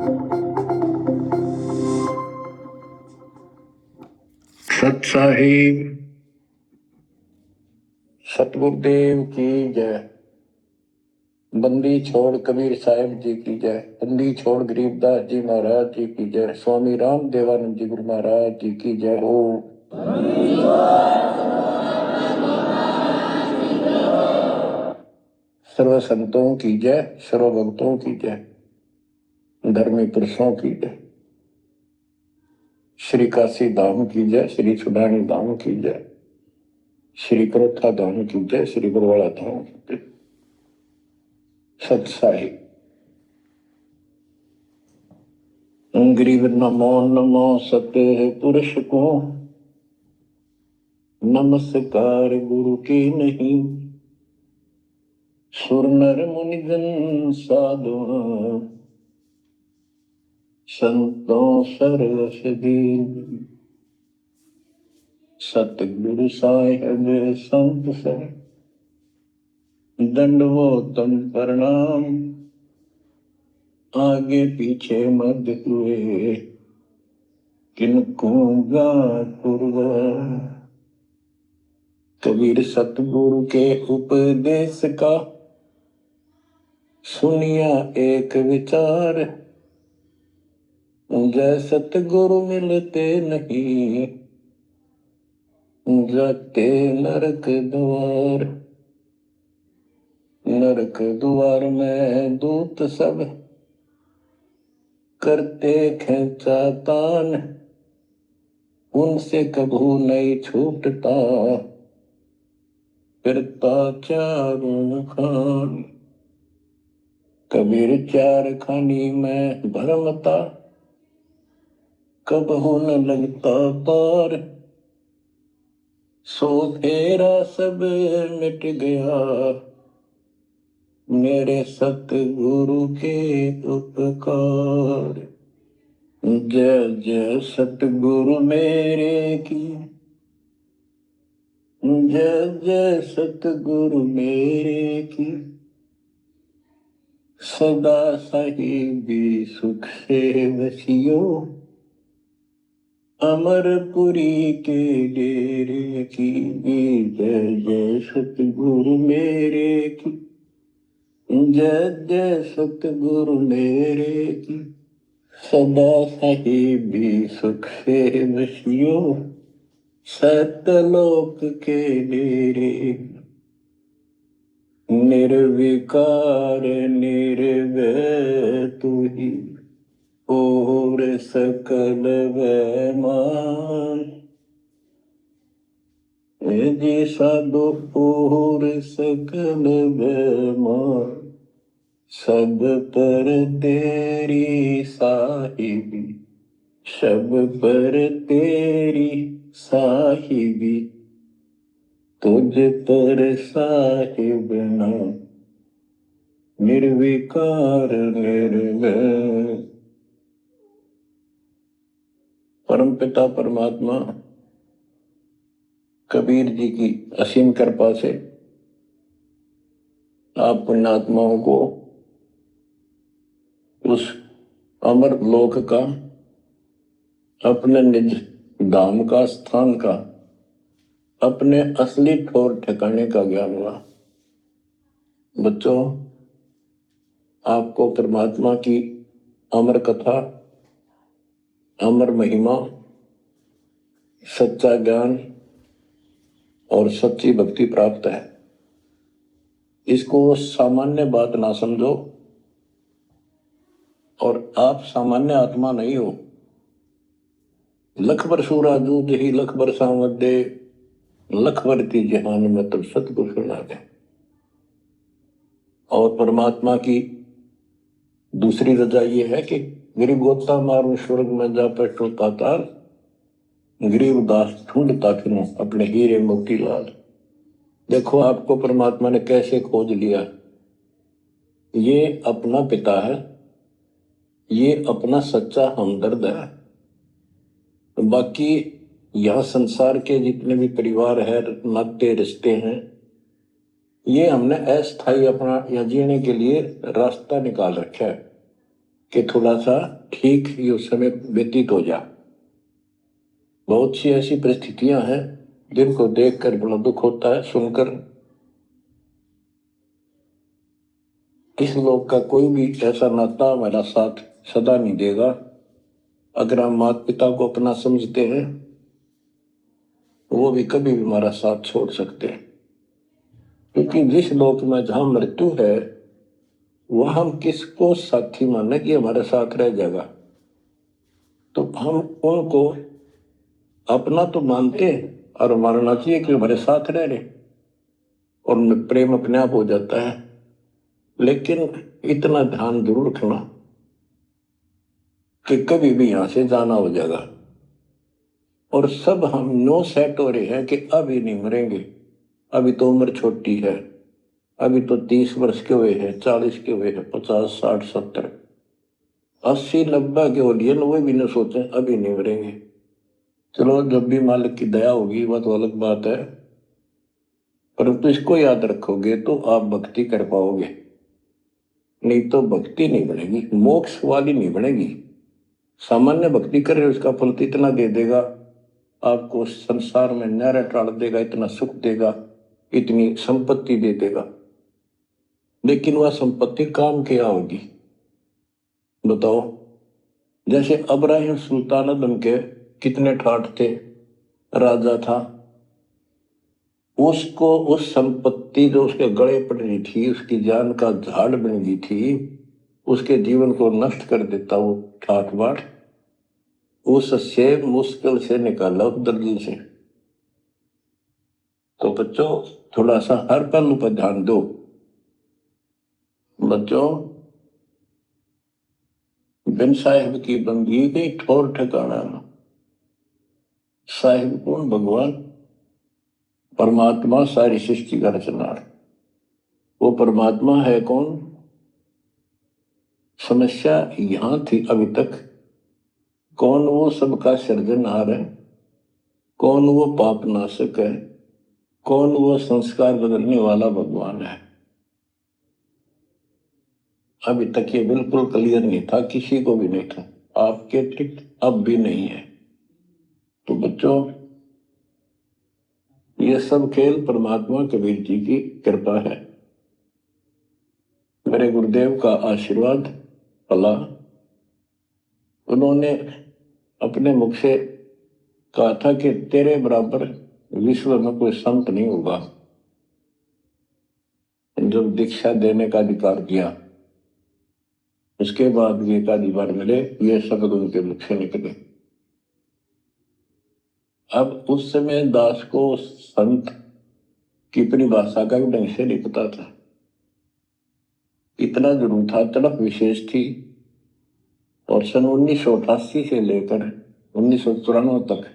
सत साहिब सतगुरुदेव की जय। बंदी छोड़ कबीर साहिब जी की जय। बंदी छोड़ गरीबदास जी महाराज जी की जय। स्वामी राम देवानंद जी गुरु महाराज जी की जय हो। सर्व संतों की जय, सर्व भक्तों की जय, धर्मी पुरुषों की जय। श्री काशी धाम की जय, श्री सुडानी धाम की जय, श्री करोथा धाम की जय, श्री बरवाड़ा धाम की जय। सत साहिब गरीब नमो नमो सत्य पुरुष को, नमस्कार गुरु की नहीं। सुर नर मुनिजन साधु, संतों सरस दीन। सतगुरु साहिब संत सर, दंडवतम प्रणाम। आगे पीछे मत हुए, किनको पूर्व। कबीर सतगुरु के उपदेश का सुनिया एक विचार। जय सतगुरु मिलते नहीं, जाते नरक द्वार। नरक द्वार में दूत सब करते खेचा तान। उनसे कभू नहीं छूटता, फिरता चारों खान। कबीर चार खानी में भरमता, कबहू न लगता पार। सो फेरा सब मिट गया, मेरे सतगुरु के उपकार। जय जय सतगुरु मेरे की, जय जय सतगुरु मेरे की। सदा साहिबी सुख से वसियो, अमरपुरी के डेरे की। जय जय सतगुरु मेरे की, जय जय सतगुरु मेरे की। सदा साहिबी सुख से वसियो, सतलोक के डेरे। निर्विकार निर्भय तू ही, और सकल वैमान। जी साधो और सकल वैमान। सब पर तेरी साहिबी, सब पर तेरी साहिबी। तुझ पर साहिब नाम, निर्विकार निर्भय। परम पिता परमात्मा कबीर जी की असीम कृपा से आप पुण्यात्माओं को उस अमर लोक का, अपने निज धाम का, स्थान का, अपने असली ठोर ठिकाने का ज्ञान हुआ। बच्चों, आपको परमात्मा की अमर कथा, अमर महिमा, सच्चा ज्ञान और सच्ची भक्ति प्राप्त है। इसको सामान्य बात ना समझो, और आप सामान्य आत्मा नहीं हो। लख बर सूरा दूध ही लख बर सावत दे, लख बरती जहान में तब सतगुरु सुना दे। और परमात्मा की दूसरी रजा ये है कि गरीब गोता मारू स्वर्ग में जा बैठो तातार। गरीब दास ढूंढता फिरूं अपने हीरे मोती लाल। देखो आपको परमात्मा ने कैसे खोज लिया। ये अपना पिता है, ये अपना सच्चा हमदर्द है। बाकी यह संसार के जितने भी परिवार है, नाते रिश्ते हैं, ये हमने अस्थायी अपना या जीने के लिए रास्ता निकाल रखा है कि थोड़ा सा ठीक ये समय व्यतीत हो जा। बहुत सी ऐसी परिस्थितियां हैं जिनको देखकर बड़ा दुख होता है सुनकर। इस लोक का कोई भी ऐसा नाता हमारा साथ सदा नहीं देगा। अगर हम माता पिता को अपना समझते हैं, वो भी कभी भी हमारा साथ छोड़ सकते हैं। क्योंकि जिस लोक में जहां मृत्यु है, वह हम किसको साथी माने कि हमारे साथ रह जाएगा। तो हम उनको अपना तो मानते हैं और मानना चाहिए कि हमारे साथ रह रहे, और उनमें प्रेम अपने आप हो जाता है। लेकिन इतना ध्यान जरूर रखना कि कभी भी यहां से जाना हो जाएगा। और सब हम नो सेट हो रहे हैं कि अभी नहीं मरेंगे, अभी तो उम्र छोटी है, अभी तो 30 वर्ष के हुए हैं, 40 के हुए हैं, 50, 60, 70, 80, 90 के हो लिए, वो भी न सोचे अभी नहीं मरेंगे। चलो जब भी मालिक की दया होगी वह तो अलग बात है, परंतु इसको याद रखोगे तो आप भक्ति कर पाओगे। नहीं तो भक्ति नहीं बनेगी, मोक्ष वाली नहीं बनेगी। सामान्य भक्ति कर रहे हो, उसका फल तो इतना दे देगा आपको, संसार में नहरें टाल देगा, इतना सुख देगा, इतनी संपत्ति दे देगा। लेकिन वह संपत्ति काम क्या होगी बताओ। जैसे अब्राहिम सुल्तान आदम के कितने ठाठ थे, राजा था, उसको उस संपत्ति जो उसके गले पड़ रही थी, उसकी जान का झाड़ बन गई थी, उसके जीवन को नष्ट कर देता वो ठाठ बाट, उससे मुश्किल से निकाला उस दर्जन से। तो बच्चों थोड़ा सा हर पहलू पर ध्यान दो। बच्चों बिन साहिब की बंदी गई ठोर ठिकाना ना। साहिब कौन? भगवान परमात्मा, सारी सृष्टि का रचनार। वो परमात्मा है कौन? समस्या यहां थी अभी तक, कौन वो सबका सृजनहार है, कौन वो पाप नाशक है, कौन वो संस्कार बदलने वाला भगवान है। अभी तक ये बिल्कुल क्लियर नहीं था, किसी को भी नहीं था, आपके अतिरिक्त अब भी नहीं है। तो बच्चों ये सब खेल परमात्मा कबीर जी की कृपा है, मेरे गुरुदेव का आशीर्वाद पला। उन्होंने अपने मुख से कहा था कि तेरे बराबर विश्व में कोई संत नहीं होगा। जब दीक्षा देने का अधिकार दिया, उसके बाद भी एक आधी बार मिले, ये शब्द उनके मुख से निकले। अब उस समय दास को संत की परिभाषा का भी ढंग से नहीं पता था। इतना जरूर था, तड़प विशेष थी। और सन 1988 से लेकर 1994 तक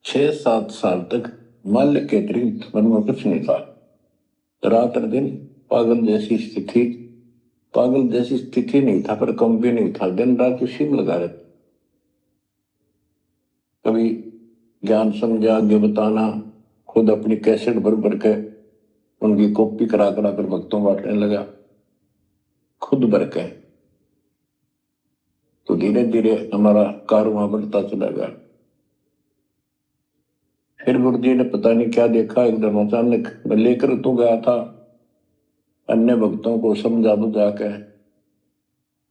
6-7 साल तक माल्य के अतिरिक्त मन में कुछ नहीं था। रात और दिन पागल जैसी स्थिति, पागल जैसी स्थिति नहीं था पर कम भी नहीं था, दिन रात उसी में लगा रहता। कभी ज्ञान समझा आगे बताना, खुद अपनी कैसेट भर भर के उनकी कॉपी करा करा कर भक्तों बांटने लगा, खुद भर के। तो धीरे धीरे हमारा कारवां बढ़ता चला गया। फिर गुरु जी ने पता नहीं क्या देखा, एकदम अचानक मैं लेकर तो गया था अन्य भक्तों को समझा बुझा के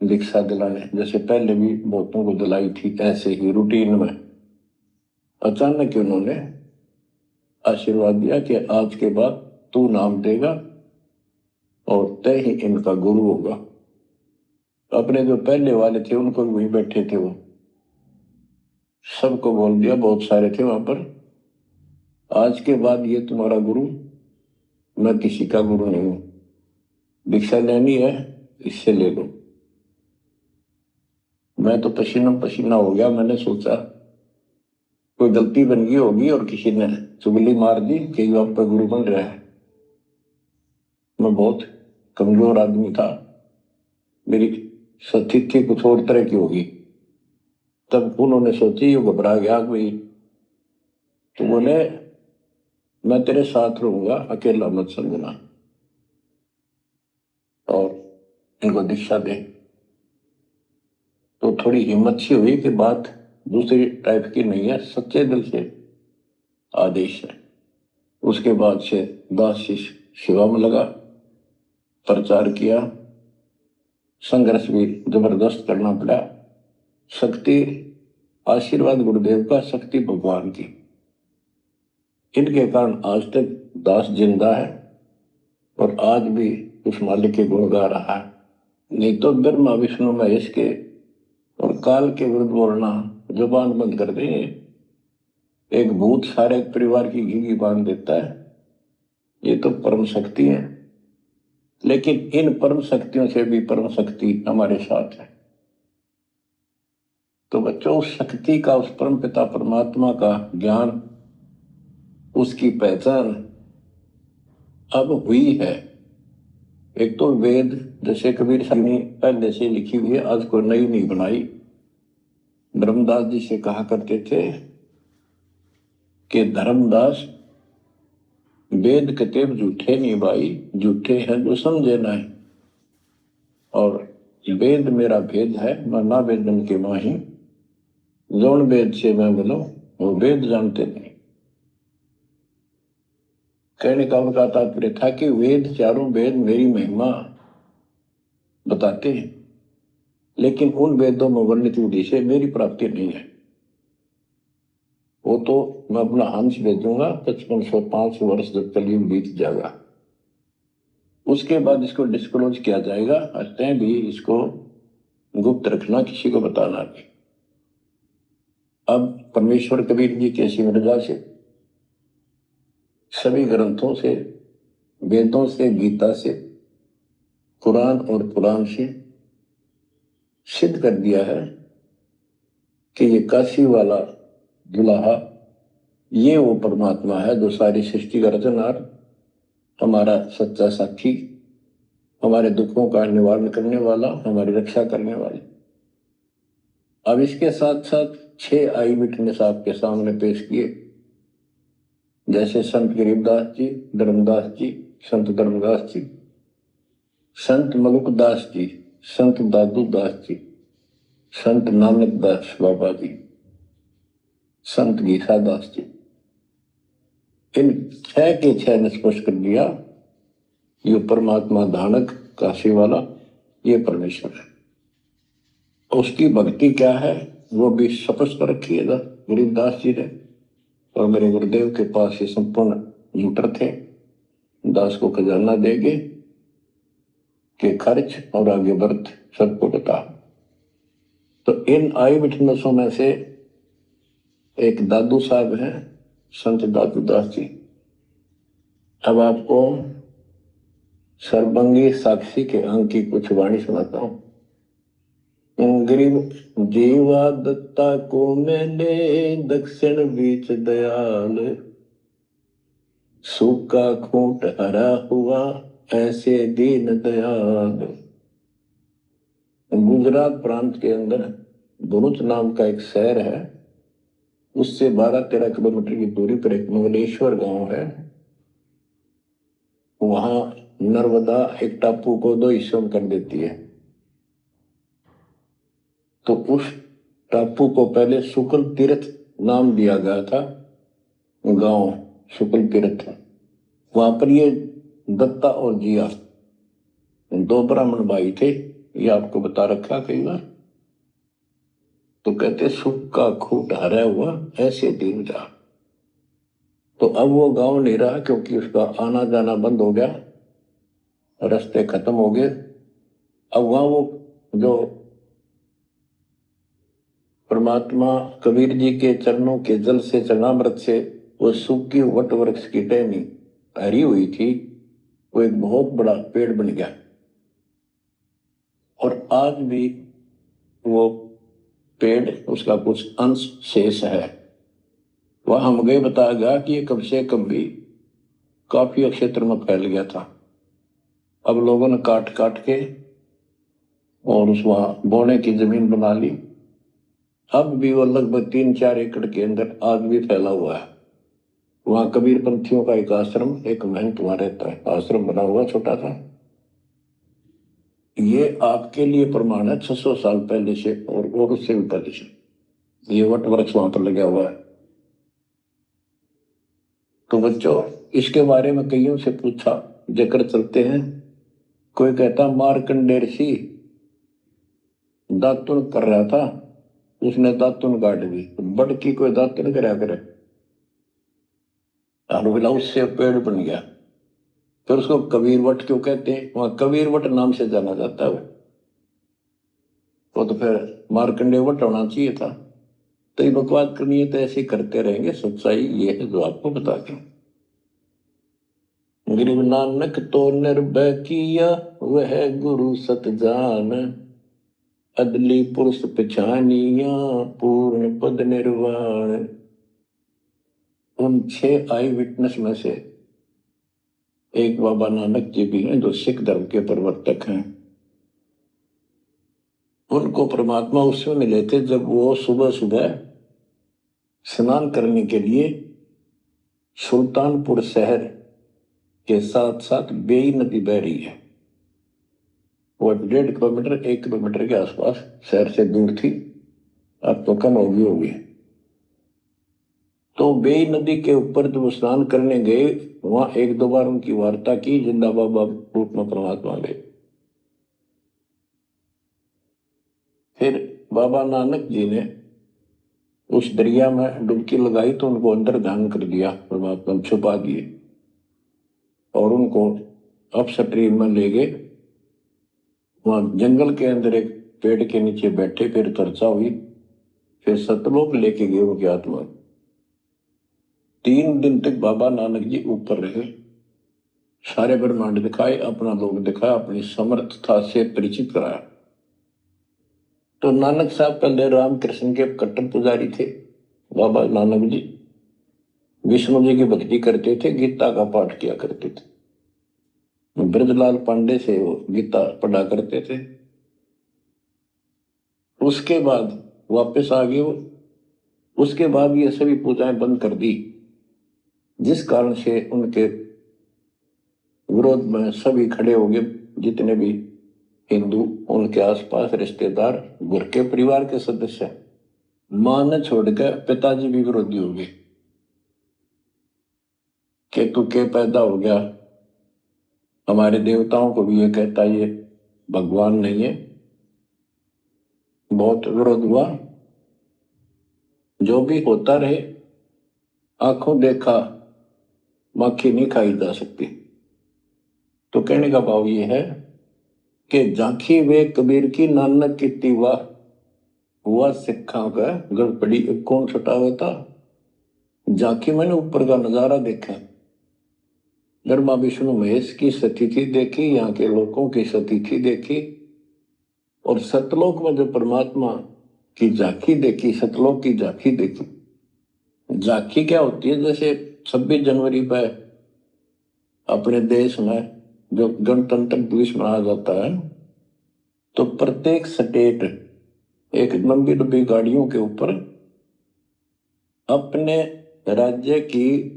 दीक्षा दिलाने, जैसे पहले भी बहुतों को दिलाई थी, ऐसे ही रूटीन में। अचानक उन्होंने आशीर्वाद दिया कि आज के बाद तू नाम देगा और तय ही इनका गुरु होगा। अपने जो पहले वाले थे उनको भी वहीं बैठे थे, वो सबको बोल दिया, बहुत सारे थे वहां पर, आज के बाद ये तुम्हारा गुरु, मैं किसी का गुरु नहीं हूं। दीक्षा लेनी है इससे ले लो। मैं तो पसीना पसीना हो गया। मैंने सोचा कोई गलती बन गई होगी और किसी ने चुगली मार दी कि वो आप पर गुरु बन रहा है। मैं बहुत कमजोर आदमी था, मेरी स्थिति कुछ और तरह की होगी। तब उन्होंने सोची, ये घबरा गया कोई, तो बोले मैं तेरे साथ रहूंगा, अकेला मत समझना। और इनको दीक्षा दे। तो थोड़ी हिम्मत सी हुई कि बात दूसरी टाइप की नहीं है, सच्चे दिल से आदेश है। उसके बाद से दास शिष्य सेवा में लगा, प्रचार किया, संघर्ष भी जबरदस्त करना पड़ा। शक्ति आशीर्वाद गुरुदेव का, शक्ति भगवान की, इनके कारण आज तक दास जिंदा है और आज भी उस मालिक के गुण गा रहा है। नहीं तो ब्रह्मा विष्णु महेश के और काल के विरुद्ध बोलना जुबान बंद कर देंगे। एक भूत सारे परिवार की घी बांध देता है, ये तो परम शक्ति है। लेकिन इन परम शक्तियों से भी परम शक्ति हमारे साथ है। तो बच्चों, उस शक्ति का, उस परम पिता परमात्मा का ज्ञान, उसकी पहचान अब हुई है। एक तो वेद, जैसे कबीर साहब ने पहले से लिखी हुई है, आज को नई नहीं बनाई। धर्मदास जी से कहा करते थे कि धर्मदास, वेद कतेब झूठे नहीं भाई, झूठे हैं जो समझे नहीं। और वेद मेरा भेद है, मैं ना वेदन के माही, जौन वेद से मैं मिलूं वो वेद जानते नहीं। कहने का उनका तात्पर्य था कि वेद, चारों वेद मेरी महिमा बताते हैं, लेकिन उन वेदों में वर्णित विधि से मेरी प्राप्ति नहीं है। वो तो मैं अपना हंस भेजूंगा 5505 वर्ष जब कलयुग बीत जाएगा, उसके बाद इसको डिस्क्लोज किया जाएगा। अतः भी इसको गुप्त रखना, किसी को बताना नहीं। अब परमेश्वर कबीर जी कैसी मर्यादा से सभी ग्रंथों से, वेदों से, गीता से, कुरान और पुराण से सिद्ध कर दिया है कि ये काशी वाला दुल्हा ये वो परमात्मा है जो सारी सृष्टि का रचनहार, हमारा सच्चा साथी, हमारे दुखों का निवारण करने वाला, हमारी रक्षा करने वाला। अब इसके साथ साथ 6 आई विटनेस आपके सामने पेश किए, जैसे संत गरीबदास जी, धर्मदास जी, संत धर्मदास जी, संत मलुकदास जी, संत दादू दास जी, संत नानक दास बाबा जी, संत गीता दास जी। इन 6 के 6 ने स्पष्ट कर दिया, ये परमात्मा धानक काशी वाला ये परमेश्वर है। उसकी भक्ति क्या है वो भी स्पष्ट रखी है गरीबदास जी ने। और मेरे गुरुदेव के पास ये संपूर्ण यंत्र थे, दास को खजाना देंगे कि खर्च और आगे बढ़ सबको बता। तो इन आई विटनेसों में से एक दादू साहब हैं, संत दादू दास जी। अब आपको सर्वंगी साक्षी के अंक की कुछ वाणी सुनाता हूं। गरीब जीवा दत्ता को मैंने दक्षिण बीच दयाल, सूखा खूंट हरा हुआ ऐसे दीन दयाल। गुजरात प्रांत के अंदर भरूच नाम का एक शहर है, उससे 12-13 किलोमीटर की दूरी पर एक मंगलेश्वर गांव है। वहां नर्मदा एक टापू को 2 हिस्सों में कर देती है। तो उस टापू को पहले शुक्ल तीर्थ नाम दिया गया था, गांव शुक्ल तीर्थ। वहां पर ये दत्ता और जिया 2 ब्राह्मण भाई थे, ये आपको बता रखा कई बार। तो कहते सूखा खूंट हरा हुआ ऐसे दिन जा। तो अब वो गांव नहीं रहा, क्योंकि उसका आना जाना बंद हो गया, रास्ते खत्म हो गए। अब वहां वो जो परमात्मा कबीर जी के चरणों के जल से, चरणामृत से वो सूखी वट वृक्ष की टहनी हरी हुई थी, वो एक बहुत बड़ा पेड़ बन गया। और आज भी वो पेड़, उसका कुछ अंश शेष है। वह हम गए, बताया गया कि ये कब से कब भी काफी क्षेत्र में फैल गया था। अब लोगों ने काट काट के और उस वहां बोने की जमीन बना ली। अब भी वो लगभग 3-4 एकड़ के अंदर आज भी फैला हुआ है। वहां कबीर पंथियों का एक आश्रम, एक महंत वहां रहता है, आश्रम बना हुआ छोटा सा। ये आपके लिए प्रमाण है 600 साल पहले से और उससे भी पहले से ये वट वृक्ष वहां पर लगा हुआ है। तो बच्चों इसके बारे में कईयों से पूछा, जिक्र चलते हैं। कोई कहता मार्कंडेय ऋषि दातुन कर रहा था, उसने दातुन काट दी। बड़ की कोई दातुन करा करे, बोला उससे पेड़ बन गया। फिर उसको कबीर वट क्यों कहते हैं? वहां कबीर वट नाम से जाना जाता है वो तो फिर मार्कंडेय वट होना चाहिए था। तो ये बकवास करनी है तो ऐसे करते रहेंगे। सच्चाई ये है जो आपको बता दें। गरीब नानक तो निर्भय किया वह गुरु सत जान, अदली पुरुष पछानिया पूर्ण पद निर्वाण। उन 6 आई विटनेस में से एक बाबा नानक जी भी हैं जो सिख धर्म के प्रवर्तक हैं। उनको परमात्मा उस समय मिले थे जब वो सुबह सुबह स्नान करने के लिए सुल्तानपुर शहर के साथ साथ बेई नदी बह रही है। वो 1.5 किलोमीटर 1 किलोमीटर के आसपास शहर से दूर थी, अब तो कम होगी। तो बेई नदी के ऊपर जब स्नान करने गए, वहां 1-2 बार उनकी वार्ता की, जिंदा बाबा रूप में परमात्मा गए। फिर बाबा नानक जी ने उस दरिया में डुबकी लगाई तो उनको अंदर ध्यान कर दिया, परमात्मा छुपा दिए और उनको अपस्ट्रीम में ले गए। वहां जंगल के अंदर एक पेड़ के नीचे बैठे, फिर चर्चा हुई, फिर सतलोक लेके गए उनकी आत्मा। 3 दिन तक बाबा नानक जी ऊपर रहे, सारे ब्रह्मांड दिखाए, अपना लोक दिखाया, अपनी समर्थता से परिचित कराया। तो नानक साहब पहले रामकृष्ण के कट्टर पुजारी थे। बाबा नानक जी विष्णु जी की भक्ति करते थे, गीता का पाठ किया करते थे। ब्रजलाल पांडे से वो गीता पढ़ा करते थे। उसके बाद वापस आ गए वो। उसके बाद ये सभी पूजाएं बंद कर दी, जिस कारण से उनके विरोध में सभी खड़े हो गए, जितने भी हिंदू, उनके आसपास रिश्तेदार, घर के परिवार के सदस्य। मां ने छोड़कर पिताजी भी विरोधी हो गए कि तू के पैदा हो गया। हमारे देवताओं को भी ये कहता ये भगवान नहीं है। बहुत विरोध हुआ। जो भी होता रहे, आंखों देखा मक्खी नहीं खाई जा सकती। तो कहने का भाव ये है कि झांकी वे कबीर की नानक की वाह, हुआ सिखा का गड़पड़ी कौन छुटावे था। झांकी मैंने ऊपर का नजारा देखा, ब्रह्मा विष्णु महेश की स्थिति देखी, यहाँ के लोगों की स्थिति देखी, और सतलोक में जो परमात्मा की झांकी देखी, सतलोक की झांकी देखी। झांकी क्या होती है? जैसे 26 जनवरी पर अपने देश में जो गणतंत्र दिवस मनाया जाता है, तो प्रत्येक स्टेट एक लंबी लंबी गाड़ियों के ऊपर अपने राज्य की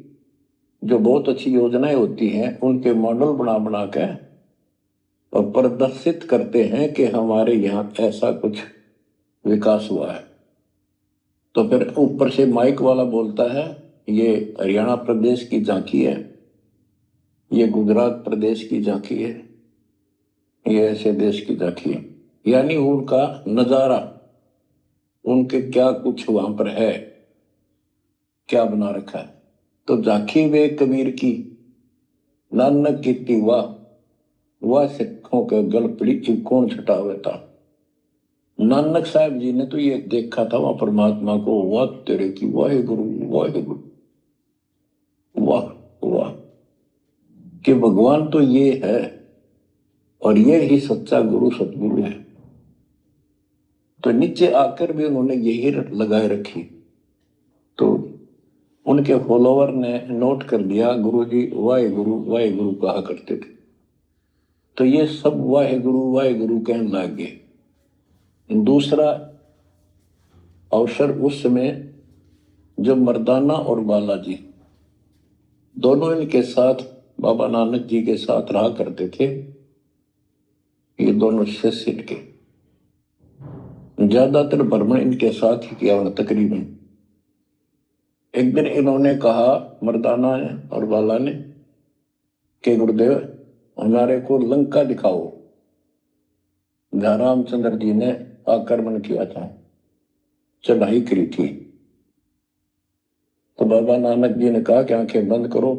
जो बहुत अच्छी योजनाएं होती हैं उनके मॉडल बना बना के और प्रदर्शित करते हैं कि हमारे यहाँ ऐसा कुछ विकास हुआ है। तो फिर ऊपर से माइक वाला बोलता है ये हरियाणा प्रदेश की झांकी है, ये गुजरात प्रदेश की झांकी है, ये ऐसे देश की झांकी है। यानी उनका नजारा, उनके क्या कुछ वहां पर है, क्या बना रखा है। तो झांकी वे कबीर की नानक की वाह सिखों के गल पड़ी कौन छुटावे था। नानक साहब जी ने तो ये देखा था वहां परमात्मा को, वाह तेरे की वाहे गुरु वाहे गुरु, वाह वाह, कि भगवान तो ये है और ये ही सच्चा गुरु सतगुरु है। तो नीचे आकर भी उन्होंने यही लगाए रखी। तो उनके फॉलोवर ने नोट कर दिया, गुरु जी वाहे गुरु कहा करते थे। तो ये सब वाहे गुरु कहने लग गए। दूसरा अवसर उस समय जब मर्दाना और बालाजी दोनों इनके साथ बाबा नानक जी के साथ रहा करते थे, ये दोनों शिष्य के ज्यादातर भ्रमण इनके साथ ही किया उन्होंने तकरीबन। एक दिन इन्होंने कहा, मर्दाना ने और बाला ने, कि गुरुदेव हमारे को लंका दिखाओ, जहां रामचंद्र जी ने आक्रमण किया था, चढ़ाई करी थी। तो बाबा नानक जी ने कहा कि आंखें बंद करो,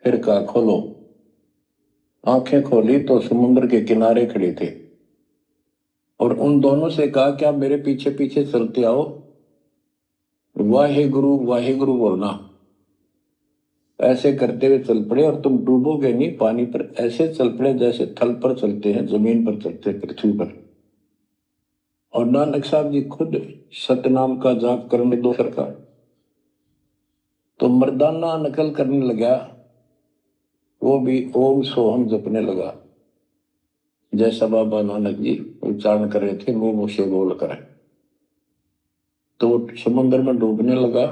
फिर कहा खोलो। आंखें खोली तो समुद्र के किनारे खड़े थे और उन दोनों से कहा कि आप मेरे पीछे पीछे चलते आओ, वाहे गुरु बोलना। ऐसे करते हुए चल पड़े और तुम डूबोगे नहीं पानी पर, ऐसे चल पड़े जैसे थल पर चलते हैं, जमीन पर चलते हैं, पृथ्वी पर। और नानक साहब जी खुद सतनाम का जाप करने दो सरकार, तो मर्दाना नकल करने लगा, वो भी ओम सोहम जपने लगा, जैसा बाबा नानक जी उच्चारण कर रहे थे मुंह से बोल कर। तो वो समुद्र में डूबने लगा।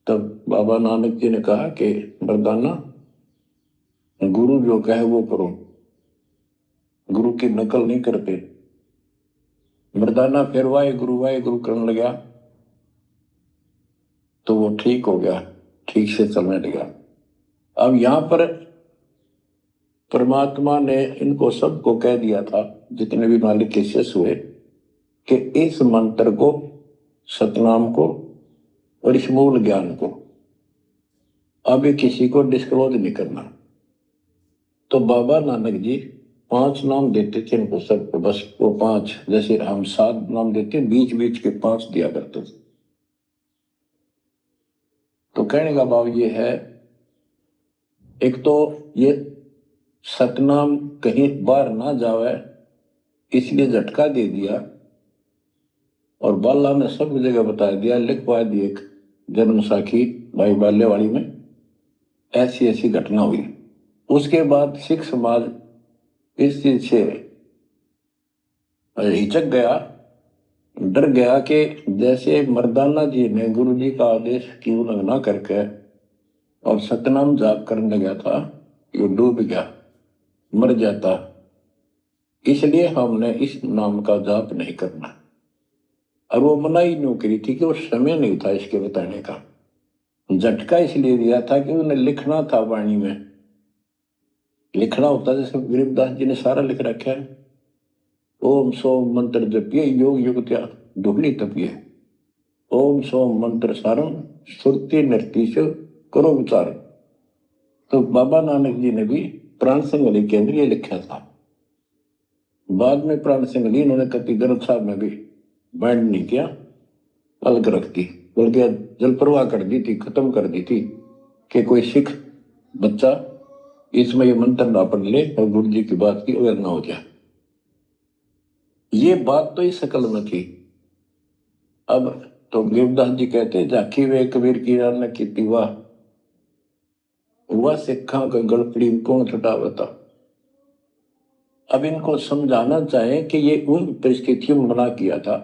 तब बाबा नानक जी ने कहा कि मर्दाना गुरु जो कहे वो करो, गुरु की नकल नहीं करते। मर्दाना फिर वाहे गुरु करने लगा, तो वो ठीक हो गया, ठीक से चलने लगा। अब यहां पर परमात्मा ने इनको सबको कह दिया था, जितने भी मालिक के शिष्य हुए, कि इस मंत्र को, सतनाम को और इस मूल ज्ञान को अभी किसी को डिस्क्लोज नहीं करना। तो बाबा नानक जी 5 नाम देते थे इनको सबको, बस वो 5, जैसे हम 7 नाम देते, बीच बीच के 5 दिया करते थे। तो कहने का भाव ये है, एक तो ये सतनाम कहीं बाहर ना जावे इसलिए झटका दे दिया, और बाला ने सब जगह बता दिया, लिखवा दी एक जन्म साखी भाई बाल्यवाड़ी में, ऐसी ऐसी घटना हुई। उसके बाद सिख समाज इस चीज से हिचक गया, डर गया कि जैसे मर्दाना जी ने गुरु जी का आदेश की उल्लंघना करके और सतनाम जाप करने लगा था, ये डूब गया, मर जाता, इसलिए हमने इस नाम का जाप नहीं करना। और वो मनाही नहीं करी थी कि वो समय नहीं था इसके बताने का। झटका इसलिए दिया था कि उन्हें लिखना था, वाणी में लिखना होता, जैसे गरीबदास जी ने सारा लिख रखा है, ओम सोम मंत्र जपिए योग युग त्या दुगनी तपिए, ओम सोम मंत्र सारम सुरती नृत्य से करो विचार। तो बाबा नानक जी ने भी प्राण संगली के अंदर ये लिखा था। बाद में प्राण संगली इन्होंने कति ग्रंथ साहब में भी बैंड नहीं किया, अलग रख दी, बल्कि जल प्रवाह कर दी थी, खत्म कर दी थी कि कोई सिख बच्चा इसमें ये मंत्र ना पढ़ ले और गुरु जी की बात की अवेयर ना हो जाए। ये बात तो इस शकल में थी। अब तो गरीबदास जी कहते, झाकी वे कबीर की रान की वाह, वह सिखा का गड़पड़ी कौन छुटावता। अब इनको समझाना चाहे कि ये उन परिस्थितियों में मना किया था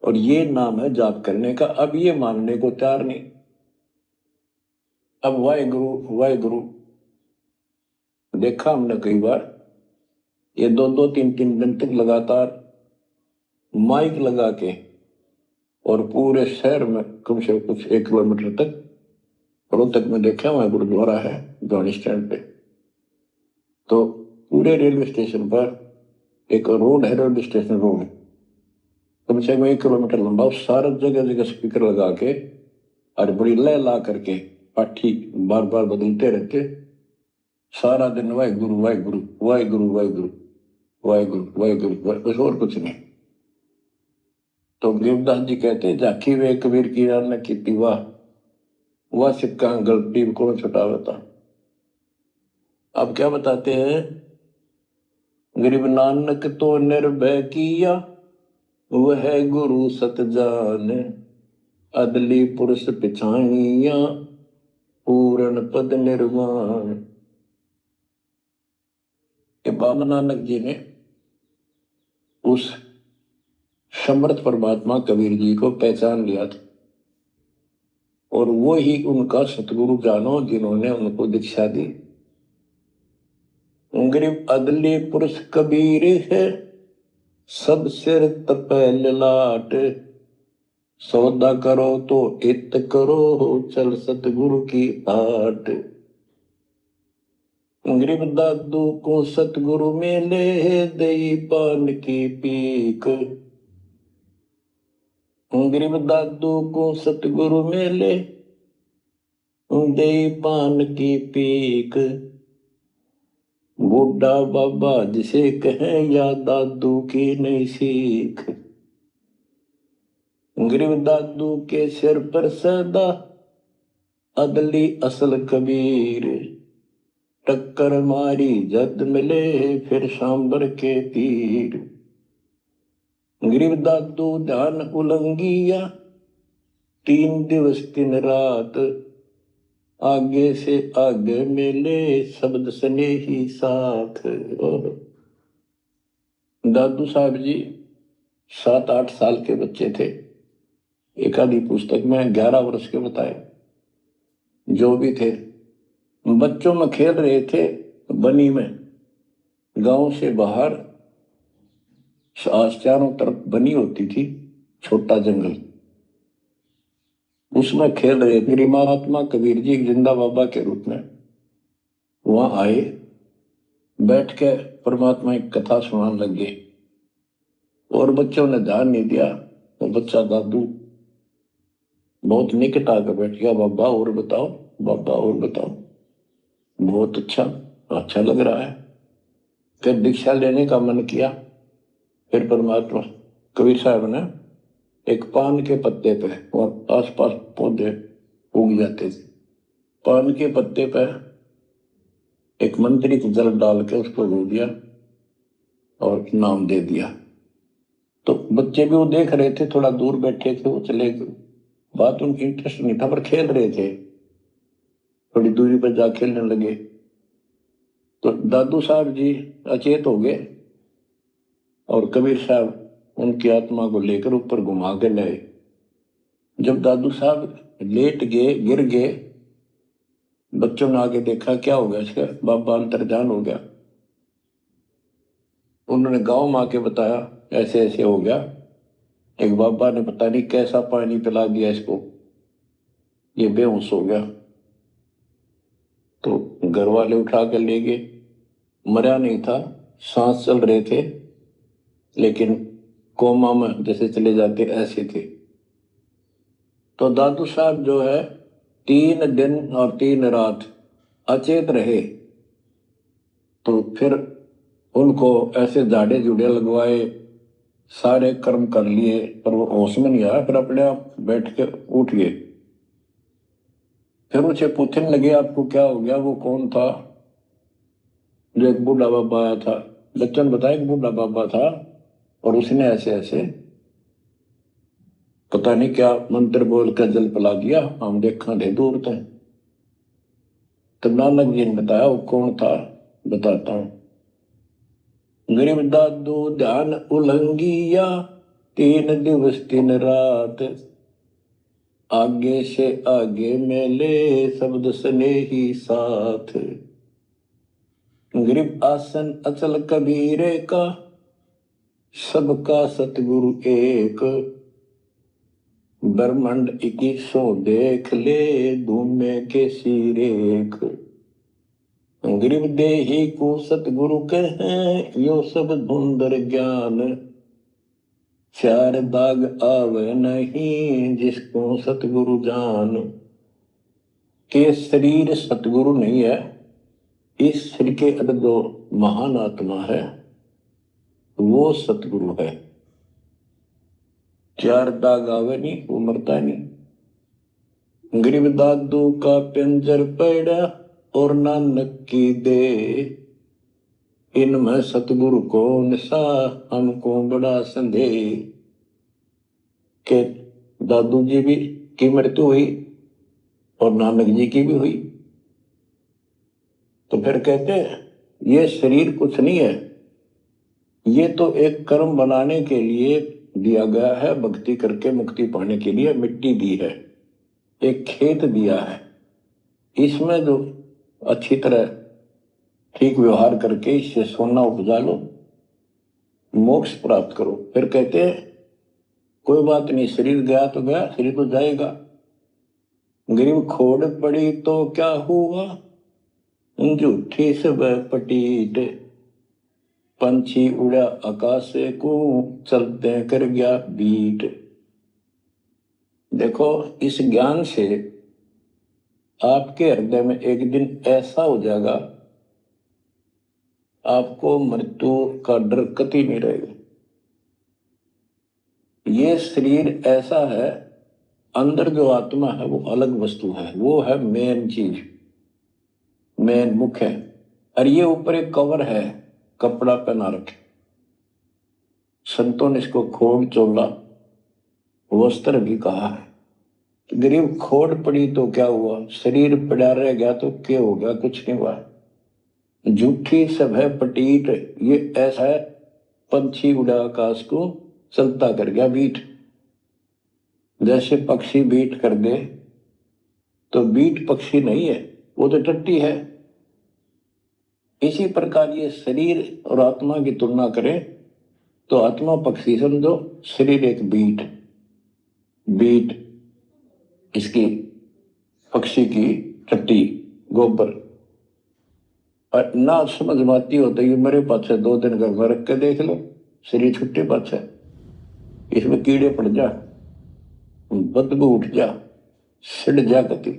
और ये नाम है जाप करने का, अब ये मानने को तैयार नहीं। अब वाहे गुरु देखा हमने कई बार, ये 2-2, 3-3 दिन तक लगातार माइक लगा के और पूरे शहर में कम से कम कुछ 1 किलोमीटर तक, रोहतक में देखा वहां गुरुद्वारा है गाड़ी स्टैंड पे, तो पूरे रेलवे स्टेशन पर एक रोड है, रेलवे स्टेशन रोड कम से कम 1 किलोमीटर लंबा, सारा जगह जगह स्पीकर लगा के और बड़ी लय ला करके पाठी बार बार बदलते रहते, सारा दिन वाहे गुरु वाहे गुरु वाहे गुरु वाहे गुरु वाहे गुरु वाहे गुरु, बस और कुछ नहीं। तो गरीबदास जी कहते, झाकी वे कबीर की रान की वाह, वह सिक्का गलती कौन छुटावता। अब क्या बताते हैं, गरीब नानक तो निर्भय किया, वह गुरु सत जान, अदली पुरुष पिछानिया, पूर्ण पद निर्वाण। बाबा नानक जी ने उस समर्थ परमात्मा कबीर जी को पहचान लिया था और वो ही उनका सतगुरु जानो, जिन्होंने उनको दीक्षा दी। गरीब अदली पुरुष कबीर है, सब सिर तपै ललाट। सौदा करो तो इत करो, चल सतगुरु की आट। गरीब दादू को सतगुरु मेले, दई पान की पीक। गरीब दादू को सतगुरु मेले, दई पान की पीक। बूढ़ा बाबा जिसे कहें, या दादू की नई सीख। गरीब दादू के सिर पर सदा, अदली असल कबीर। टक्कर मारी जद मिले, फिर सांबर के तीर। गरीब दादू ध्यान उलंगिया, 3 दिवस 3 रात। आगे से आगे मिले, शब्द सने ही साथ। दादू साहब जी 7-8 साल के बच्चे थे। एक आधी पुस्तक में 11 वर्ष के बताए। जो भी थे, बच्चों में खेल रहे थे बनी में। गांव से बाहर चारों तरफ बनी होती थी, छोटा जंगल, उसमें खेल रहे थे। महात्मा कबीर जी जिंदा बाबा के रूप में वहां आए, बैठ के परमात्मा की कथा सुनाने लगे और बच्चों ने ध्यान नहीं दिया। तो बच्चा दादू बहुत निकट आकर बैठ गया, बाबा और बताओ, बाबा और बताओ। बहुत अच्छा, अच्छा लग रहा है। फिर दीक्षा लेने का मन किया। फिर परमात्मा कबीर साहब ने एक पान के पत्ते पे, और आसपास पौधे उग जाते थे, पान के पत्ते पे एक मंत्रित जल डाल के उसको धो दिया और नाम दे दिया। तो बच्चे भी वो देख रहे थे, थोड़ा दूर बैठे थे, वो चले गए। बात उनकी इंटरेस्ट नहीं था, पर खेल रहे थे। थोड़ी दूरी पर जा खेलने लगे तो दादू साहब जी अचेत हो गए और कबीर साहब उनकी आत्मा को लेकर ऊपर घुमा के लाए। जब दादू साहब लेट गए, गिर गए, बच्चों ने आगे देखा, क्या हो गया इसका? बाबा अंतर्ध्यान हो गया। उन्होंने गांव में आके बताया, ऐसे ऐसे हो गया। एक बाबा ने पता नहीं कैसा पानी पिला दिया इसको, ये बेहोश हो गया। तो घर वाले उठा कर ले गए। मरा नहीं था, सांस चल रहे थे, लेकिन कोमा में जैसे चले जाते ऐसे थे। तो दादू साहब जो है 3 दिन और 3 रात अचेत रहे। तो फिर उनको ऐसे झाड़े झूड़े लगवाए, सारे कर्म कर लिए, पर वो होश में नहीं आया। फिर अपने आप बैठ के उठ गए। फिर उसे पूछने लगे, आपको क्या हो गया? वो कौन था? जो एक बूढ़ा बाबा आया था। बच्चों ने बताया, एक बूढ़ा बाबा था और उसने ऐसे ऐसे पता नहीं क्या मंत्र बोल कर जल पिला दिया, हम देखा थे दूर थे। तब नानक जी ने बताया वो कौन था, बताता हूं। गरीब दादू ध्यान उलंगिया, 3 दिवस 3 रात। आगे से आगे मेले, शब्द सने ही साथ। गरीब आसन अचल कबीरे का, सबका सतगुरु एक। ब्रह्मांड 2100 देख ले, धूमे के सिरेख। गरीब देही को सतगुरु कहें, यो सब धुंधर ज्ञान। 4 दाग आवे नहीं, जिसको सतगुरु जान। के शरीर सतगुरु नहीं है, इस शरीर के अंदर जो महान आत्मा है वो सतगुरु है। 4 दाग आवे नहीं, वो मरता नहीं। गरीब दादू का पिंजर पड़ा, और नानक की दे। इनमें सतगुरु को निशा, हमको बड़ा संदेह। के दादू जी भी की मृत्यु हुई और नानक जी की भी हुई। तो फिर कहते हैं ये शरीर कुछ नहीं है, ये तो एक कर्म बनाने के लिए दिया गया है, भक्ति करके मुक्ति पाने के लिए मिट्टी दी है, एक खेत दिया है। इसमें जो अच्छी तरह ठीक व्यवहार करके इससे सोना उपजा लो, मोक्ष प्राप्त करो। फिर कहते हैं कोई बात नहीं, शरीर गया तो गया, शरीर तो जाएगा। गरीब खोड़ पड़ी तो क्या हुआ, झूठी सब पटीट, पंछी उड़ा आकाश को, चलते कर गया बीट। देखो, इस ज्ञान से आपके हृदय में एक दिन ऐसा हो जाएगा, आपको मृत्यु का डर कतई नहीं रहेगा। ये शरीर ऐसा है, अंदर जो आत्मा है वो अलग वस्तु है, वो है मेन चीज, मेन मुख्य है। और ये ऊपर एक कवर है, कपड़ा पहना रखे। संतों ने इसको खोड़ चोला वस्त्र भी कहा है। गरीब खोड़ पड़ी तो क्या हुआ, शरीर पड़ा रह गया तो क्या हो गया, कुछ नहीं हुआ। झूठी सब है पटीट, ये ऐसा है पंछी उड़ा आकाश को, चलता कर गया बीट। जैसे पक्षी बीट कर दे तो बीट पक्षी नहीं है, वो तो टट्टी है। इसी प्रकार ये शरीर और आत्मा की तुलना करें तो आत्मा पक्षी समझो, शरीर एक बीट, बीट इसकी पक्षी की टट्टी, गोबर। और ना समझ में आती हो तो ये मेरे पास 2 दिन का घर रख के देख लो, शरीर छुट्टे पास है, इसमें कीड़े पड़ जा, बदबू उठ जा, सिड़ जा गति।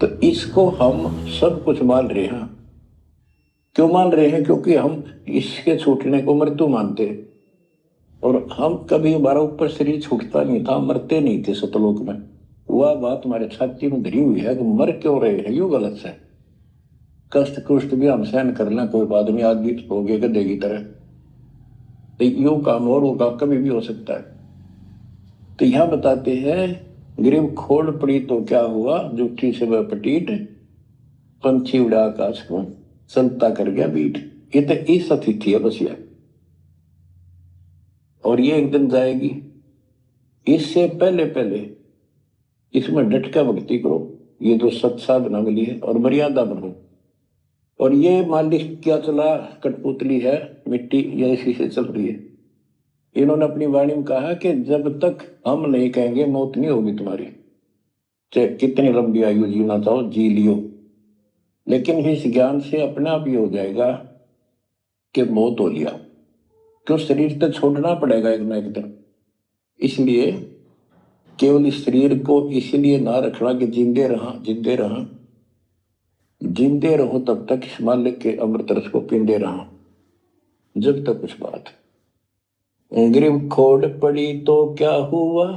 तो इसको हम सब कुछ मान रहे हैं। क्यों मान रहे हैं? क्योंकि हम इसके छूटने को मृत्यु मानते हैं। और हम कभी, हमारा ऊपर शरीर छूटता नहीं था, मरते नहीं थे सतलोक में। वह बात हमारे छाती में धरी हुई है कि मर क्यों रहे हैं, यू गलत है। कष्ट कुष्ट भी हम सहन कर लें, कोई बात नहीं, आदमी हो गए गधे की तरह, तो यूं काम और होगा, कभी भी हो सकता है। तो यहां बताते हैं गरीब खोड़ पड़ी तो क्या हुआ, झूठी से वह पटीट, पंछी उड़ा आकाश को, चलता कर गया बीट। ये तो इस अतिथि है बस ये, और ये एक दिन जाएगी। इससे पहले पहले इसमें डट कर भक्ति करो, ये जो सत्साधना मिली है, और मर्यादा बनो। और ये मालिक क्या चला, कठपुतली है, मिट्टी या इसी से चल रही है। इन्होंने अपनी वाणी में कहा कि जब तक हम नहीं कहेंगे मौत नहीं होगी तुम्हारी, चाहे कितनी लंबी आयु जीना चाहो जी लियो। लेकिन इस ज्ञान से अपने आप ही हो जाएगा कि मौत हो लिया, क्यों शरीर तो छोड़ना पड़ेगा एक ना एक दिन। इसलिए केवल इस शरीर को इसलिए ना रखना कि जिंदे रहा, जिंदे रहा, जिंदे रहो तब तक इस मालिक के अमृत रस को पींदे रहा, जब तक कुछ बात। गरीब खोड़ पड़ी तो क्या हुआ,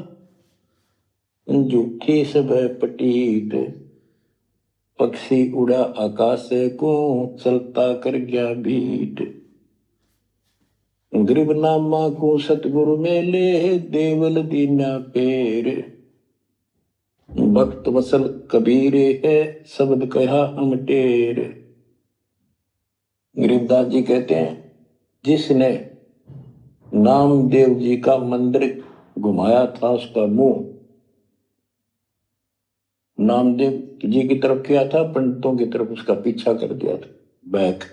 झूठी सब पटीट, पक्षी उड़ा आकाश को, चलता कर गया बीट। गरीब नामा को सतगुरु मेले, देवल दीना पेर, भक्त वसल कबीरे है, शब्द कहा अमटेर। गरीबदास जी कहते हैं जिसने नामदेव जी का मंदिर घुमाया था उसका मुंह नामदेव जी की तरफ किया था, पंडितों की तरफ उसका पीछा कर दिया था, बैक।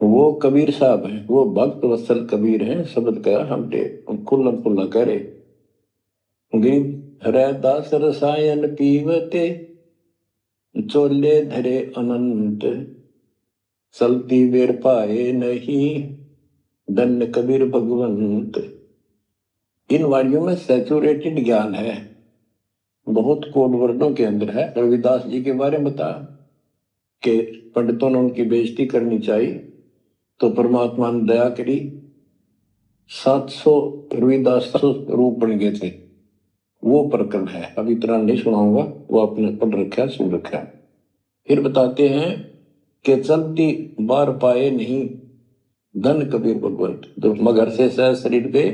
वो कबीर साहब हैं, वो भक्त वत्सल कबीर हैं, शब्द कहा हमटे, खुल्लम खुल्ला कह रहे। गरीब हरदास रसायन पीवते, चोले धरे अनंत, चलती बेर पाए नहीं, धन्य कबीर भगवंत। इन वाणियों में सैचुरेटेड ज्ञान है, बहुत कोड वर्डों के अंदर है। रविदास जी के बारे में बता कि पंडितों ने उनकी बेइज्जती करनी चाहिए तो परमात्मा ने दया करी, 700 रविदास रूप बन गए थे। वो प्रकरण है, अब इतना नहीं सुनाऊंगा, वो आपने पढ़ रखा, सुन रखा। फिर बताते हैं कि चलती बार पाए नहीं, धन कबीर भगवंत। जब मगर से सह शरीर गए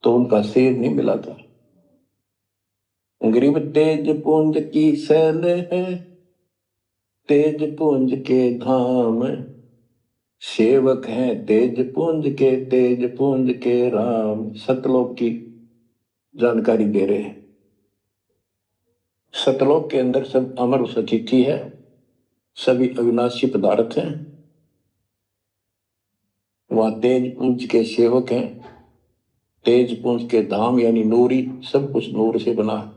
तो उनका शेर नहीं मिला था। गरीब तेज पुंज की सैल है, तेज पुंज के धाम, सेवक हैं तेज पुंज के, तेज पुंज के राम। सतलोक की जानकारी दे रहे हैं। सतलोक के अंदर सब अमर अतिथि है, सभी अविनाशी पदार्थ हैं। वहां तेज पुंज के सेवक हैं। तेज पुंज के धाम यानी नूरी, सब कुछ नूर से बना है।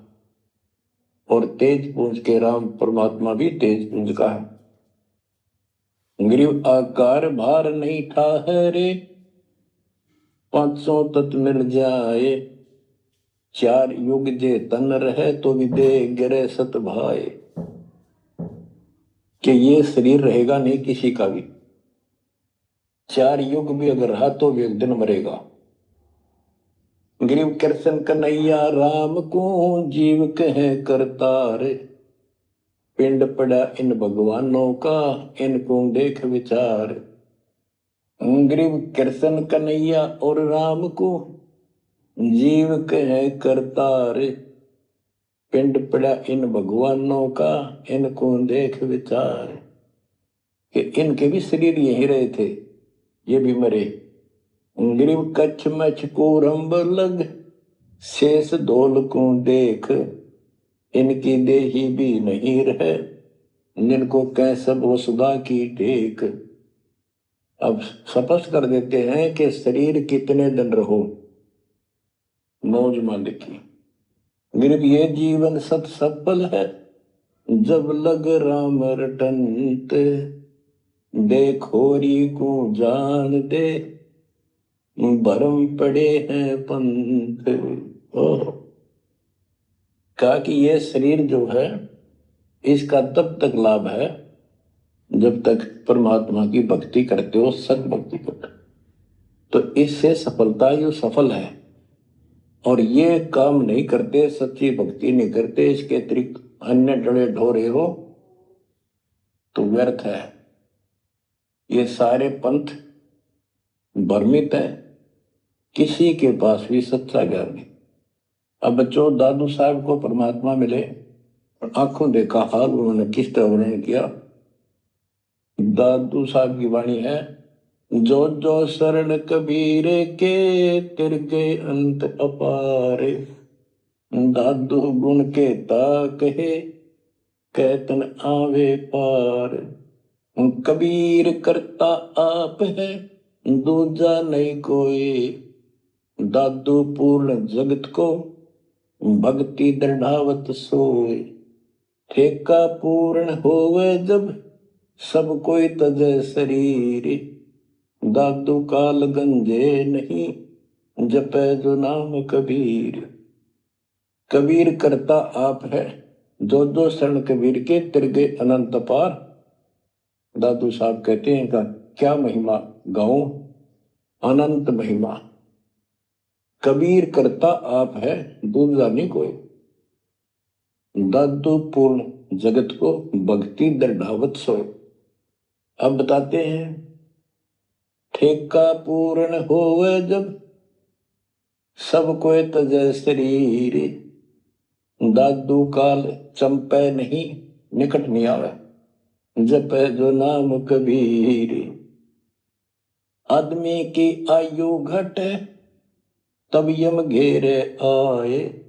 और तेज पुंज के राम परमात्मा भी तेज पुंज का है। ग्रीव आकार भार नहीं ठहरे, 500 तत् मिल जाए। 4 युग जे तन रहे तो विदे गिरे सत भाए। कि ये शरीर रहेगा नहीं किसी का भी। 4 युग भी अगर रहा तो भी एक दिन मरेगा। ग्रीव कृष्ण कन्हैया राम को जीव कहे करतार। पिंड पड़ा इन भगवानों का, इनको देख विचार। ग्रीव कृष्ण कन्हैया और राम को जीव कहे करतार। पिंड पड़ा इन भगवानों का, इनको देख विचार। कि इनके भी शरीर यही रहे थे, ये भी मरे। ग्रीव कच्छ मछ को रंब लग, शेष धोल को देख। इनकी देही भी नहीं रहे, जिनको कह सब वसुधा की टेक। अब स्पष्ट कर देते हैं कि शरीर कितने दिन रहो, मौज मालिक की। ग्रीव ये जीवन सत सफल है, जब लग राम रटंत। देखोरी को जान दे, भरम पड़े हैं पंथ। कहा कि ये शरीर जो है इसका तब तक लाभ है जब तक परमात्मा की भक्ति करते हो, सत भक्ति करते हो, तो इससे सफलता जो सफल है। और ये काम नहीं करते, सच्ची भक्ति नहीं करते, इसके अतिरिक्त अन्य डरे ढोरे हो तो व्यर्थ है। ये सारे पंथ भ्रमित है, किसी के पास भी सच्चा ज्ञान नहीं। अब बच्चों, दादू साहब को परमात्मा मिले और आंखों देखा हाल उन्होंने किस तरह वर्णन किया। दादू साहब की वाणी है, जो जो शरण कबीर के, तिरके अंत अपार। दादू गुण के ता कहे, कैतन आवे पार। कबीर करता आप है, दूजा नहीं कोई। दादू पूर्ण जगत को, भक्ति दृढ़ावत सोए। ठेका पूर्ण होवे जब, सब कोई तजे शरीर। दादू काल गंजे नहीं, जपे जो नाम कबीर। कबीर करता आप है, जो शरण कबीर के तिरगे अनंत पार। दादू साहब कहते हैं का क्या महिमा गाऊं, अनंत महिमा। कबीर करता आप है, दूसरा नहीं कोई। दादू पूर्ण जगत को, भक्ति दृढ़ावत सोए। अब बताते हैं, ठेका पूर्ण होवे जब, सब कोई तजय शरीर। दादू काल चंपे नहीं, निकट नहीं आवे। जपे जो नाम कबीर। आदमी की आयु घटे, तब यम घेरे आए।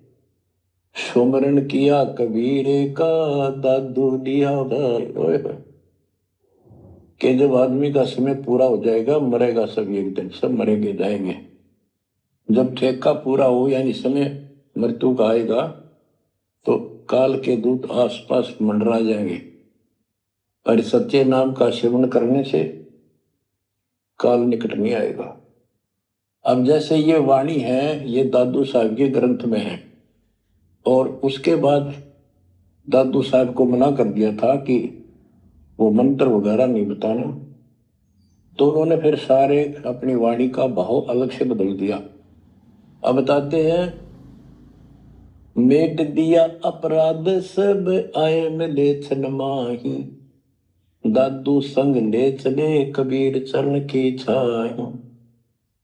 सुमरण किया कबीर का, दादू दिया भाई। कि जब आदमी का समय पूरा हो जाएगा, मरेगा सब एक दिन, सब मरेंगे जाएंगे। जब ठेका पूरा हो यानी समय मृत्यु का आएगा, तो काल के दूत आसपास मंडरा जाएंगे। और सच्चे नाम का सेवन करने से काल निकट नहीं आएगा। अब जैसे ये वाणी है, ये दादू साहब के ग्रंथ में है। और उसके बाद दादू साहब को मना कर दिया था कि वो मंत्र वगैरह नहीं बताना, तो उन्होंने फिर सारे अपनी वाणी का भाव अलग से बदल दिया। अब बताते हैं, मेट दिया अपराध सब, आए मिले छन माही। दादू संग ले चले, कबीर चरण की छाही।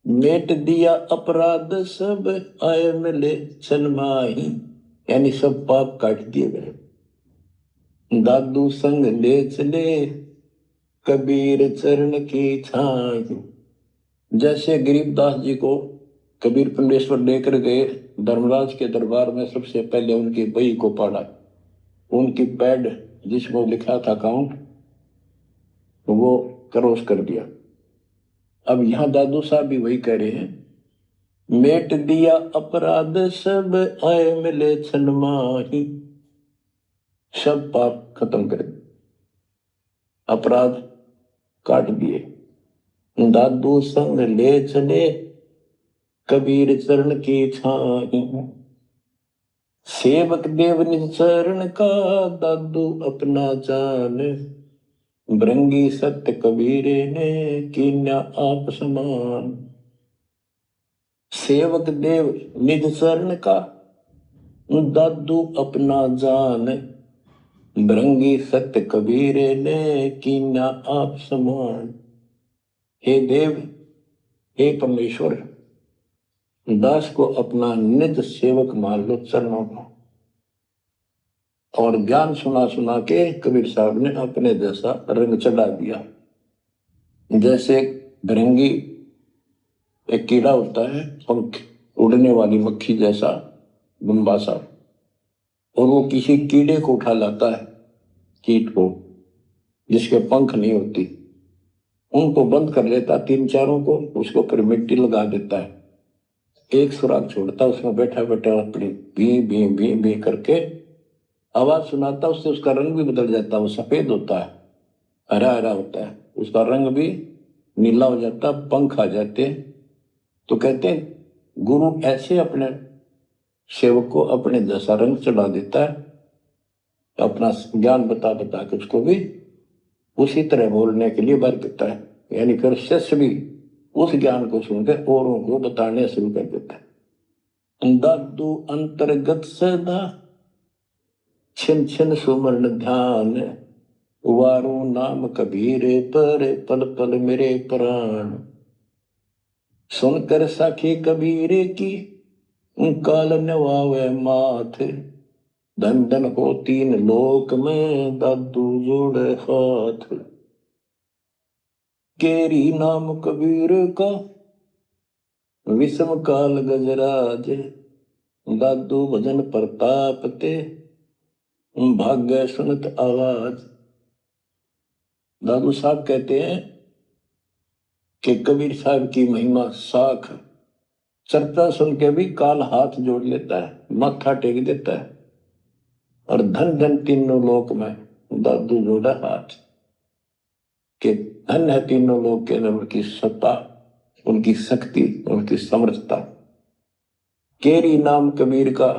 मेट दिया अपराध सब, आए मिले छन माही। यानी सब पाप काट दिए गए। दादू संग ले चले, कबीर चरण की छाई। जैसे गरीबदास जी को कबीर परमेश्वर लेकर गए धर्मराज के दरबार में, सबसे पहले उनकी बही को पढ़ा, उनकी पैड जिसमें लिखा था काउंट, वो क्रॉस कर दिया। अब यहां दादू साहब भी वही कह रहे हैं, मेट दिया अपराध सब आए मिले छन माही, सब पाप खत्म कर दिए, अपराध काट दिए। दादू संग ले चले कबीर चरण की छाही, सेवक देव निज चरण का दादू अपना जान, भृंगी सत्य कबीरे ने कीन्या आप समान। सेवक देव निज चरण का दादू अपना जान, भृंगी सत्य कबीरे ने कीन्या आप समान। हे देव, हे परमेश्वर, दास को अपना निज सेवक मान लो चरणों को। और ज्ञान सुना सुना के कबीर साहब ने अपने जैसा रंग चढ़ा दिया। जैसे भृंगी एक कीड़ा होता है, पंख उड़ने वाली मक्खी जैसा लंबा सा, और वो किसी कीड़े को उठा लाता है, कीट को जिसके पंख नहीं होती, उनको बंद कर लेता, तीन चारों को, उसको फिर मिट्टी लगा देता है, एक सुराग छोड़ता, उसमें बैठा बैठा अपनी भी भी भी भी करके आवाज सुनाता, उससे उसका रंग भी बदल जाता, वो सफेद होता है, हरा हरा होता है, उसका रंग भी नीला हो जाता, पंख आ जाते हैं। तो कहते हैं गुरु ऐसे अपने सेवक को अपने जैसा रंग चढ़ा देता है, अपना ज्ञान बता बता के उसको भी उसी तरह बोलने के लिए बर देता है। यानी फिर शिष्य भी उस ज्ञान को सुनकर औरों को बताने शुरू कर देता है। दादू अंतर्गत सदा छिन छिन सुमरण ध्यान, वारू नाम कबीर पर पल पल मेरे प्राण। सुनकर साखी कबीर की काल नवावे माथ, धन धन हो तीन लोक में दादू जोड़े हाथ। केरी नाम कबीर का विषम काल गजराज, दादू भजन प्रताप ते भाग्य सुनत आवाज। दादू साहब कहते हैं कि कबीर साहब की महिमा साख, चर्चा सुन के भी काल हाथ जोड़ लेता है, माथा टेक देता है, और धन धन तीनों लोक में दादू जोड़ा हाथ। कि धन है तीनों लोक के अंदर उनकी सत्ता, उनकी शक्ति, उनकी समर्थता। केरी नाम कबीर का,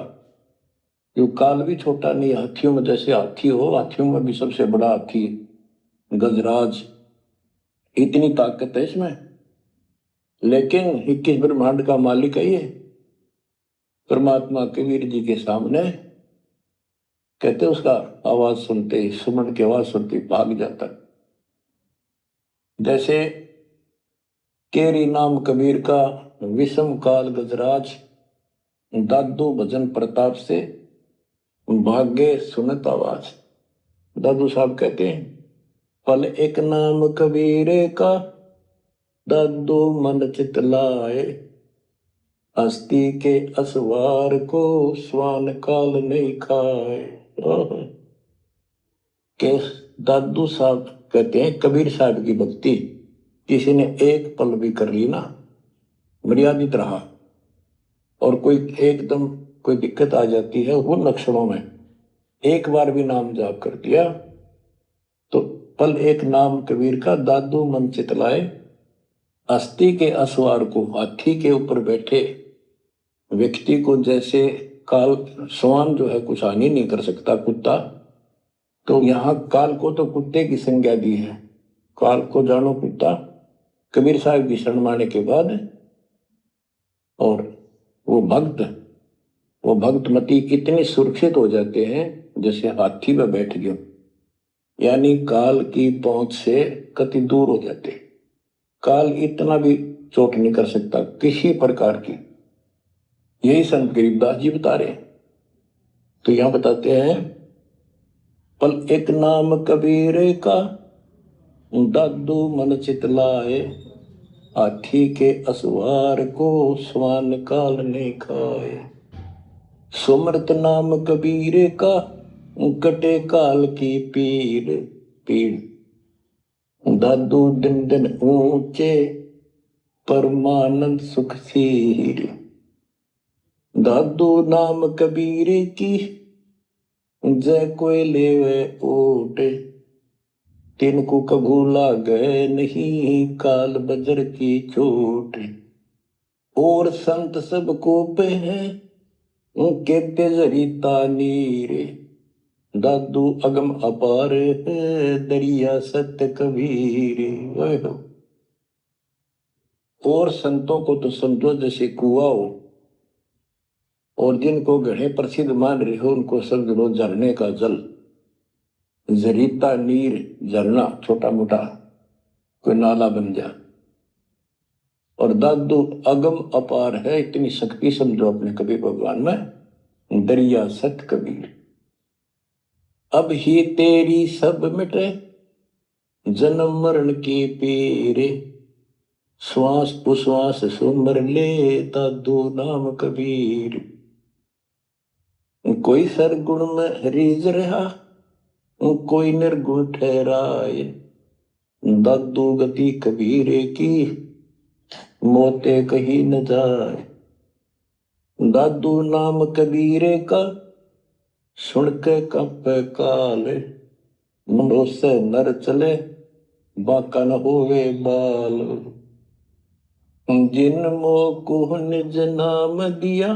जो काल भी छोटा नहीं, हाथियों में जैसे हाथी हो, हाथियों में भी सबसे बड़ा हाथी गजराज, इतनी ताकत है इसमें। लेकिन 21 ब्रह्मांड का मालिक है ये परमात्मा। कबीर जी के सामने कहते उसका आवाज सुनते ही, सुमन की आवाज सुनते ही भाग जाता। जैसे केरी नाम कबीर का विषम काल गजराज, दादू भजन प्रताप से भाग्य सुनत आवाज। दादू साहब कहते हैं पल एक नाम कबीर का, दादू मन चित लाए, हस्ती के असवार को स्वान काल नहीं खाए। के दादू साहब कहते हैं कबीर साहब की भक्ति किसी ने एक पल भी कर ली ना, मर्यादित रहा, और कोई एकदम कोई दिक्कत आ जाती है वो लक्षणों में, एक बार भी नाम जाप कर दिया तो पल एक नाम कबीर का, दादू मन चितलाए, अस्थि के असवार को, हाथी के ऊपर बैठे व्यक्ति को जैसे काल, स्वान जो है कुछ हानि नहीं कर सकता, कुत्ता, तो यहाँ काल को तो कुत्ते की संज्ञा दी है, काल को जानो कुत्ता। कबीर साहब की शरण माने के बाद और वो भक्तमती इतने सुरक्षित हो जाते हैं जैसे हाथी में बैठ गए, यानी काल की पहुंच से कति दूर हो जाते। काल इतना भी चोट नहीं कर सकता किसी प्रकार की। यही संत गरीबदास जी बता रहे हैं। तो यहां बताते हैं पल एक नाम कबीर का, दादू मन चितलाए, हाथी के असवार को स्वान काल ने खाए। सुमरत नाम कबीर का, कटे काल की पीड़। दादू दिन दिन ऊंचे परमानंद सुख सीर। दादू नाम कबीर की जय कोई लेवे ओट। तिनको कभू लागे नहीं काल बजर की चोट। और संत सब को पे है उनके तेजरी तानीर। दादू अगम अपार है दरिया सत्य कबीर। और संतों को तो समझो जैसे कुआ हो, और जिनको गढ़े प्रसिद्ध मान रहे हो उनको समझ लो झरने का जल। जरीता नीर झरना छोटा मोटा कोई नाला बन जा। और दादू अगम अपार है, इतनी शक्ति समझो अपने कबीर भगवान में। दरिया सत कबीर अब ही तेरी सब मिटे जन्म मरण की पीरे। श्वास उश्वास सुमर ले दादू नाम कबीर। कोई सरगुण में रीझ रहा कोई निर्गुण ठहराए। दादू गति कबीरे की मोते कहीं न जाए। दादू नाम कबीरे का सुन के कंपे काल। मनो से नर चले बाका न होवे बाल। जिन मोह निज नाम दिया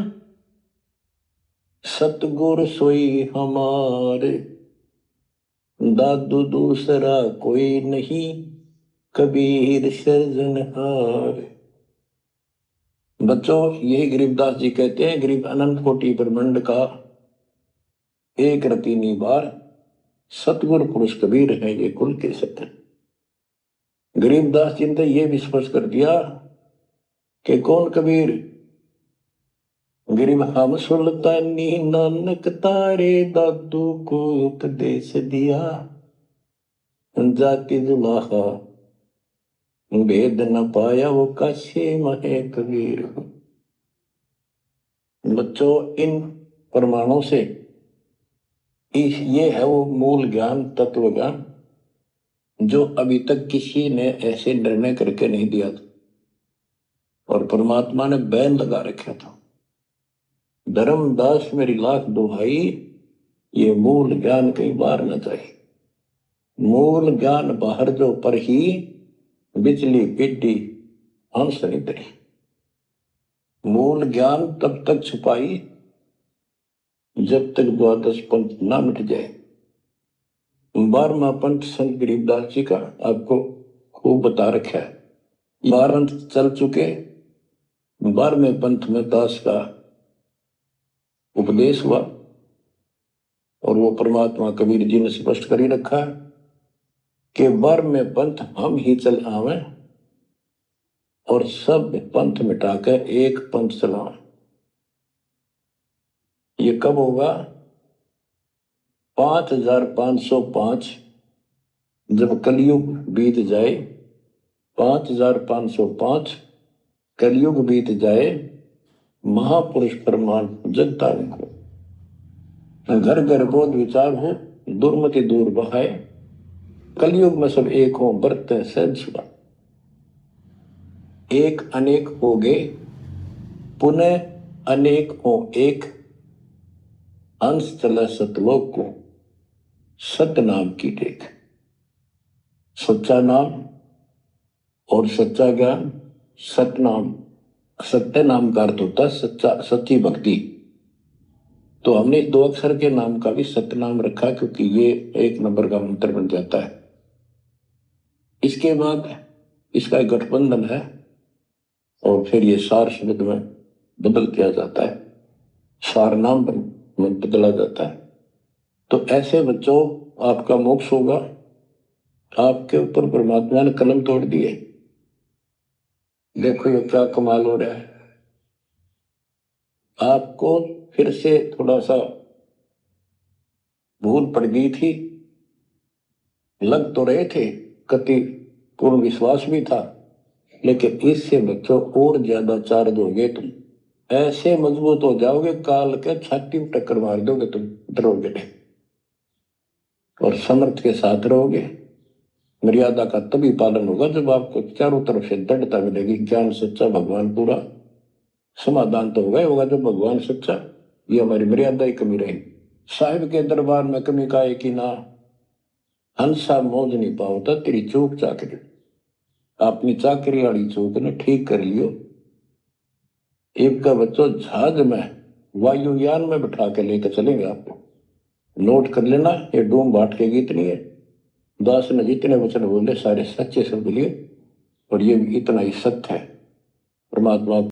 सतगुर सोई हमारे। दादू दूसरा कोई नहीं कबीर सृजनहार। बच्चों यही गरीबदास जी कहते हैं, गरीब अनंत कोटि ब्रह्मांड का एक रति निबार सतगुरु पुरुष कबीर है ये कुल के सत्य। गरीबदास जी ने ये भी स्पष्ट कर दिया कि कौन कबीर। गरीब हम सुल्तानी नानक तारे दादू को उपदेश दिया। जाति जुलाहा भेद न पाया वो काशे महे कबीर। बच्चों इन प्रमाणों से ये है वो मूल ज्ञान तत्व ज्ञान जो अभी तक किसी ने ऐसे निर्णय करके नहीं दिया था और परमात्मा ने बैन लगा रखा था। धर्मदास मेरी लाख दुहाई ये मूल ज्ञान कहीं बाहर न जाए। मूल ज्ञान बाहर जो पर ही बिजली पिड्डी हंस नितरी। मूल ज्ञान तब तक छुपाई जब तक द्वादश पंथ ना मिट जाए। 12वां पंथ संत गरीबदास जी का आपको खूब बता रखा है। 12 चल चुके, 12वें पंथ में दास का उपदेश हुआ और वो परमात्मा कबीर जी ने स्पष्ट कर ही रखा है कि 12वें पंथ हम ही चल आवे और सब पंथ मिटाकर एक पंथ चलावे। ये कब होगा? 5505 जब कलयुग बीत जाए। 5505 कलयुग बीत जाए। महापुरुष प्रमाण जगता को घर घर बोध विचार हो दुर्मति दूर बहाए। कलयुग में सब एक हो बरते सहज सुबह। एक अनेक हो गए पुनः अनेक हो एक। अंश चला सतलोक को सत्य नाम की टेक। सच्चा नाम और सच्चा ज्ञान। सत्य नाम, सत्य नाम का अर्थ होता है सच्चा, सच्ची भक्ति। तो हमने 2 अक्षर के नाम का भी सत्य नाम रखा क्योंकि ये 1 नंबर का मंत्र बन जाता है। इसके बाद इसका एक गठबंधन है और फिर ये सार शब्द में बदल दिया जाता है, सार नाम में बदला जाता है। तो ऐसे बच्चों आपका मोक्ष होगा। आपके ऊपर परमात्मा ने कलम तोड़ दिए। देखो ये क्या कमाल हो रहा है। आपको फिर से थोड़ा सा भूल पड़ गई थी, लग तो रहे थे, कति पूर्ण विश्वास भी था, लेकिन इससे बच्चों और ज्यादा चार्ज हो गए। तुम ऐसे मजबूत हो जाओगे काल के छाती में टक्कर मार दोगे, तुम डरोगे नहीं और समर्थ के साथ रहोगे। मर्यादा का तभी पालन होगा जब आपको चारों तरफ से दृढ़ता मिलेगी। ज्ञान सच्चा, भगवान पूरा, समाधान तो होगा ही होगा जब भगवान सच्चा। ये हमारी मर्यादा ही कमी रही। साहिब के दरबार में कमी का एक ही ना, हंसा मौज नहीं पावता तेरी चौक चाकरी। अपनी चाकरी वाली चौक ने ठीक कर लियो। एक का बच्चों जहाज में, वायुयान में बिठा के लेकर चलेंगे आपको। नोट कर लेना, ये डूम बाट के गीत नहीं है। दास ने जितने वचन बोले सारे सच्चे सब बोलिए, और ये भी इतना ही सत्य है। परमात्मा